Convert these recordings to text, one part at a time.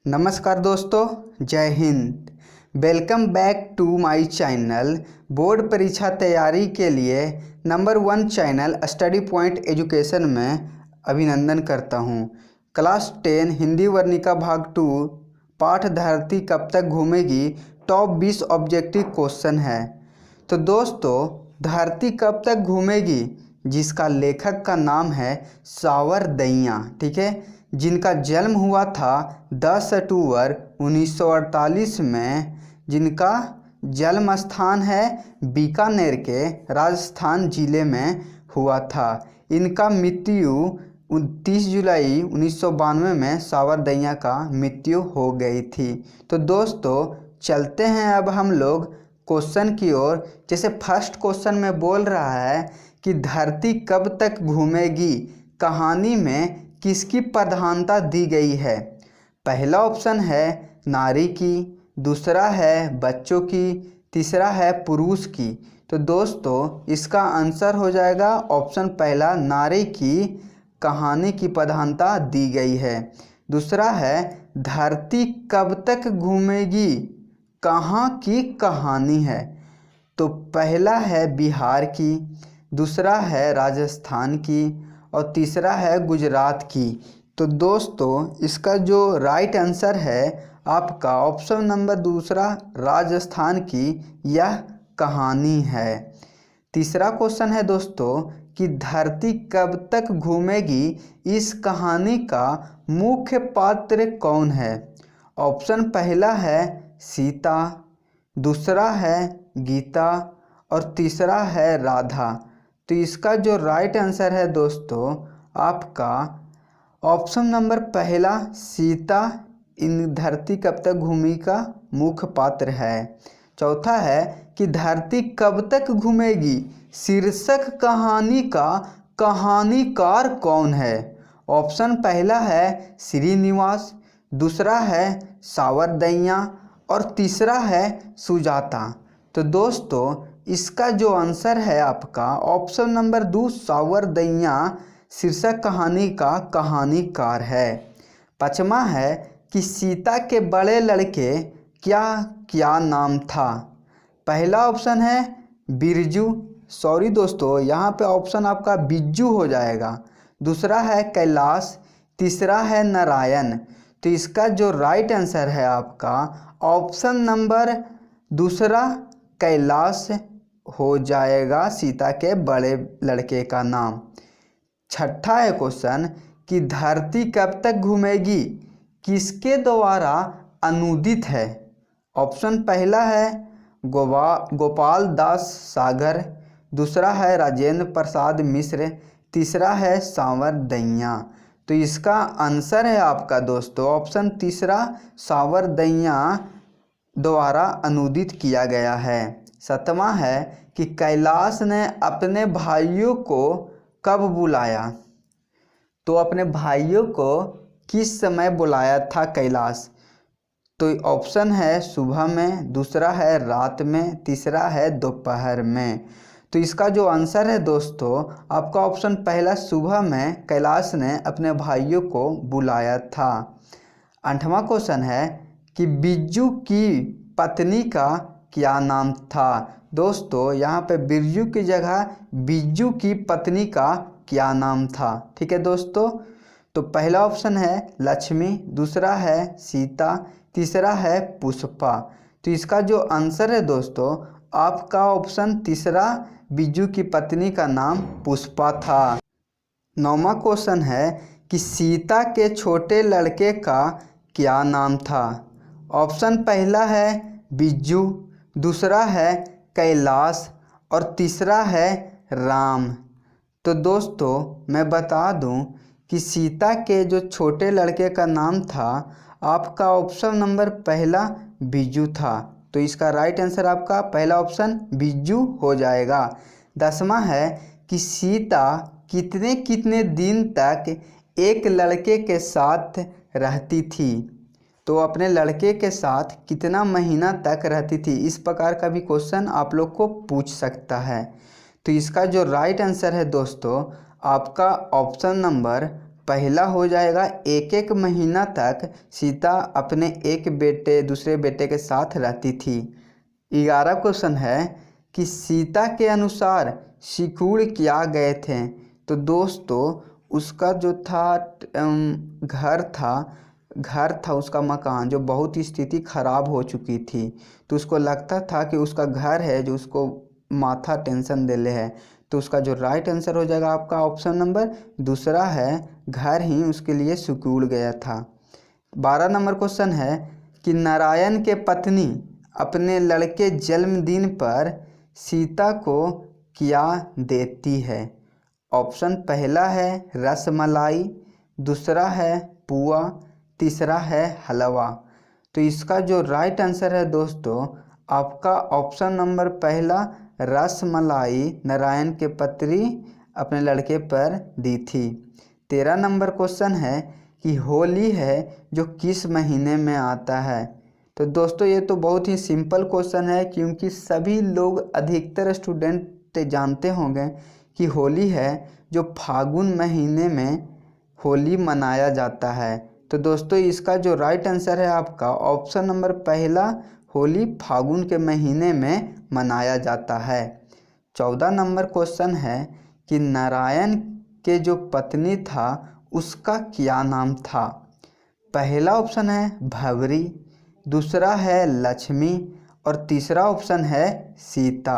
नमस्कार दोस्तों, जय Hind. Welcome back to my channel. Board परीक्षा तैयारी के लिए number 1 channel study point education में अभिनंदन करता हूं। क्लास 10 हिंदी वर्णिका भाग 2 पाठ धरती कब तक घूमेगी टॉप 20 ऑब्जेक्टिव क्वेश्चन है। तो दोस्तों, धरती कब तक घूमेगी जिसका लेखक का नाम है सावरदइया, ठीक है, जिनका जन्म हुआ था 10 अक्टूबर 1948 में, जिनका जन्म स्थान है बीकानेर के राजस्थान जिले में हुआ था। इनका मृत्यु 30 जुलाई 1992 में सावरदइया का मृत्यु हो गई थी। तो दोस्तों, चलते हैं अब हम लोग क्वेश्चन की ओर। जैसे फर्स्ट क्वेश्चन में बोल रहा है कि धरती कब तक घूमेगी, कहानी में किसकी प्रधानता दी गई है। पहला ऑप्शन है नारी की, दूसरा है बच्चों की, तीसरा है पुरुष की। तो दोस्तों, इसका आंसर हो जाएगा ऑप्शन पहला, नारी की कहानी की प्रधानता दी गई है। दूसरा है धरती कब तक घूमेगी, कहाँ की कहानी है। तो पहला है बिहार की, दूसरा है राजस्थान की और तीसरा है गुजरात की। तो दोस्तों, इसका जो राइट आंसर है आपका ऑप्शन नंबर दूसरा, राजस्थान की यह कहानी है। तीसरा क्वेश्चन है दोस्तों कि धरती कब तक घूमेगी, इस कहानी का मुख्य पात्र कौन है। ऑप्शन पहला है सीता, दूसरा है गीता और तीसरा है राधा। तो इसका जो राइट आंसर है दोस्तों आपका ऑप्शन नंबर पहला, सीता इन धरती कब तक घूमेगी का मुख्य पात्र है। चौथा है कि धरती कब तक घूमेगी शीर्षक कहानी का कहानीकार कौन है। ऑप्शन पहला है श्रीनिवास, दूसरा है सावरदइया और तीसरा है सुजाता। तो दोस्तों, इसका जो आंसर है आपका ऑप्शन नंबर 2, सावरदइया शीर्षक कहानी का कहानीकार है। पांचवा है कि सीता के बड़े लड़के क्या क्या नाम था। पहला ऑप्शन है बिरजू, सॉरी दोस्तों, यहाँ पे ऑप्शन आपका बिज्जू हो जाएगा। दूसरा है कैलाश, तीसरा है नारायण। तो इसका जो राइट आंसर है आपका ऑप्शन नंबर दूसरा, कैलाश हो जाएगा सीता के बड़े लड़के का नाम। छठा है क्वेश्चन कि धरती कब तक घूमेगी किसके द्वारा अनुदित है। ऑप्शन पहला है गोपाल दास सागर, दूसरा है राजेंद्र प्रसाद मिश्र, तीसरा है सावरदइया। तो इसका आंसर है आपका दोस्तों ऑप्शन तीसरा, सावरदइया द्वारा अनुदित किया गया है। सातवां है कि कैलाश ने अपने भाइयों को कब बुलाया। तो अपने भाइयों को किस समय बुलाया था कैलाश। तो ऑप्शन है सुबह में, दूसरा है रात में, तीसरा है दोपहर में। तो इसका जो आंसर है दोस्तों आपका ऑप्शन पहला, सुबह में कैलाश ने अपने भाइयों को बुलाया था। आठवां क्वेश्चन है कि बिज्जू की पत्नी का क्या नाम था। दोस्तों, यहाँ पे बिरजू की जगह बिज्जू की पत्नी का क्या नाम था। ठीक है दोस्तों, तो पहला ऑप्शन है लक्ष्मी, दूसरा है सीता, तीसरा है पुष्पा। तो इसका जो आंसर है दोस्तों आपका ऑप्शन तीसरा, बिज्जू की पत्नी का नाम पुष्पा था। नौवां क्वेश्चन है कि सीता के छोटे लड़के का क्या नाम था। ऑप्शन पहला है बिज्जू, दूसरा है कैलाश और तीसरा है राम। तो दोस्तों, मैं बता दूं कि सीता के जो छोटे लड़के का नाम था आपका ऑप्शन नंबर पहला बिज्जू था। तो इसका राइट आंसर आपका पहला ऑप्शन बिज्जू हो जाएगा। 10वां है कि सीता कितने कितने दिन तक एक लड़के के साथ रहती थी। तो अपने लड़के के साथ कितना महीना तक रहती थी, इस प्रकार का भी क्वेश्चन आप लोग को पूछ सकता है। तो इसका जो राइट आंसर है दोस्तों आपका ऑप्शन नंबर पहला हो जाएगा, एक एक महीना तक सीता अपने एक बेटे दूसरे बेटे के साथ रहती थी। 11 क्वेश्चन है कि सीता के अनुसार सिकुड़ क्या गए थे। तो दोस्तों उसका जो था घर था उसका मकान जो बहुत ही स्थिति खराब हो चुकी थी, तो उसको लगता था कि उसका घर है जो उसको माथा टेंशन दे ले है। तो उसका जो राइट आंसर हो जाएगा आपका ऑप्शन नंबर दूसरा है, घर ही उसके लिए सिकुड़ गया था। 12 नंबर क्वेश्चन है कि नारायण के पत्नी अपने लड़के जन्मदिन पर सीता को क्या देती है। ऑप्शन पहला है रसमलाई, दूसरा है पुआ, तीसरा है हलवा। तो इसका जो राइट आंसर है दोस्तों आपका ऑप्शन नंबर पहला, रसमलाई नारायण के पत्नी अपने लड़के पर दी थी। 13 नंबर क्वेश्चन है कि होली है जो किस महीने में आता है। तो दोस्तों ये तो बहुत ही सिंपल क्वेश्चन है, क्योंकि सभी लोग अधिकतर स्टूडेंट जानते होंगे कि होली है जो फागुन महीने में होली मनाया जाता है। तो दोस्तों इसका जो राइट आंसर है आपका ऑप्शन नंबर पहला, होली फागुन के महीने में मनाया जाता है। 14 नंबर क्वेश्चन है कि नारायण के जो पत्नी था उसका क्या नाम था। पहला ऑप्शन है भवरी, दूसरा है लक्ष्मी और तीसरा ऑप्शन है सीता।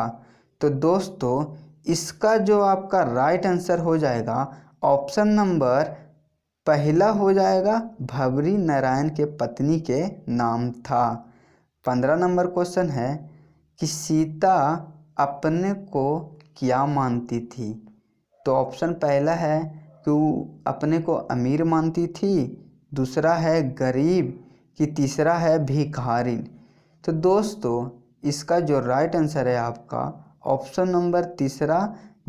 तो दोस्तों इसका जो आपका राइट आंसर हो जाएगा ऑप्शन नंबर पहला हो जाएगा, भवरी नारायण के पत्नी के नाम था। 15 नंबर क्वेश्चन है कि सीता अपने को क्या मानती थी। तो ऑप्शन पहला है कि वो अपने को अमीर मानती थी, दूसरा है गरीब, कि तीसरा है भिखारिन। तो दोस्तों इसका जो राइट आंसर है आपका ऑप्शन नंबर तीसरा,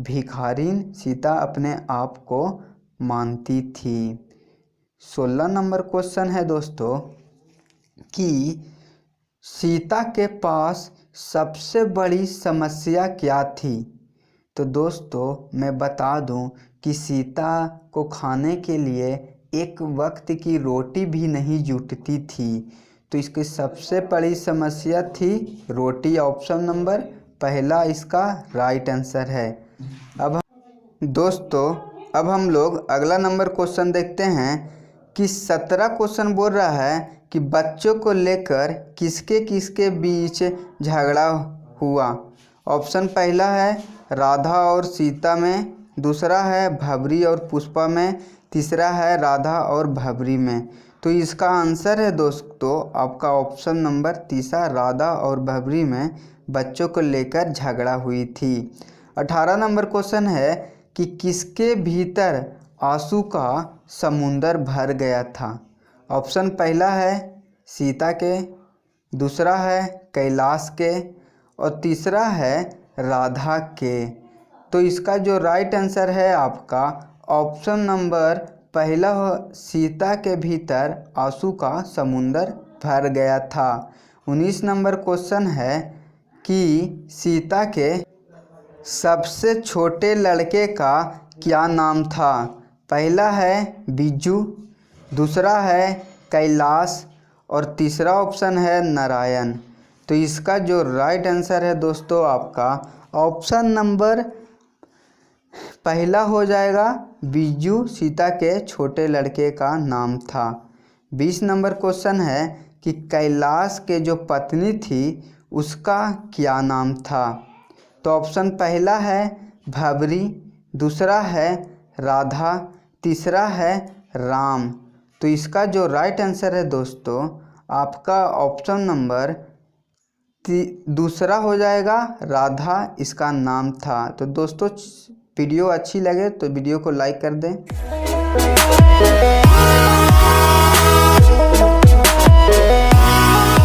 भिखारिन सीता अपने आप को मानती थी। 16 नंबर क्वेश्चन है दोस्तों कि सीता के पास सबसे बड़ी समस्या क्या थी। तो दोस्तों मैं बता दूं कि सीता को खाने के लिए एक वक्त की रोटी भी नहीं जुटती थी। तो इसकी सबसे बड़ी समस्या थी रोटी। ऑप्शन नंबर पहला इसका राइट आंसर है। अब हम लोग अगला नंबर क्वेश्चन देखते हैं कि 17 क्वेश्चन बोल रहा है कि बच्चों को लेकर किसके किसके बीच झगड़ा हुआ। ऑप्शन पहला है राधा और सीता में, दूसरा है भवरी और पुष्पा में, तीसरा है राधा और भवरी में। तो इसका आंसर है दोस्तों आपका ऑप्शन नंबर तीसरा, राधा और भवरी में बच्चों को लेकर झगड़ा हुई थी। 18 नंबर क्वेश्चन है कि किसके भीतर आंसू का समुंदर भर गया था। ऑप्शन पहला है सीता के, दूसरा है कैलाश के और तीसरा है राधा के। तो इसका जो राइट आंसर है आपका ऑप्शन नंबर पहला, सीता के भीतर आंसू का समुंदर भर गया था। 19 नंबर क्वेश्चन है कि सीता के सबसे छोटे लड़के का क्या नाम था। पहला है बिज्जू, दूसरा है कैलाश और तीसरा ऑप्शन है नारायण। तो इसका जो राइट आंसर है दोस्तों आपका ऑप्शन नंबर पहला हो जाएगा, बिज्जू सीता के छोटे लड़के का नाम था। 20 नंबर क्वेश्चन है कि कैलाश के जो पत्नी थी उसका क्या नाम था। तो ऑप्शन पहला है भवरी, दूसरा है राधा, तीसरा है राम। तो इसका जो राइट आंसर है दोस्तों आपका ऑप्शन नंबर दूसरा हो जाएगा, राधा इसका नाम था। तो दोस्तों वीडियो अच्छी लगे तो वीडियो को लाइक कर दें।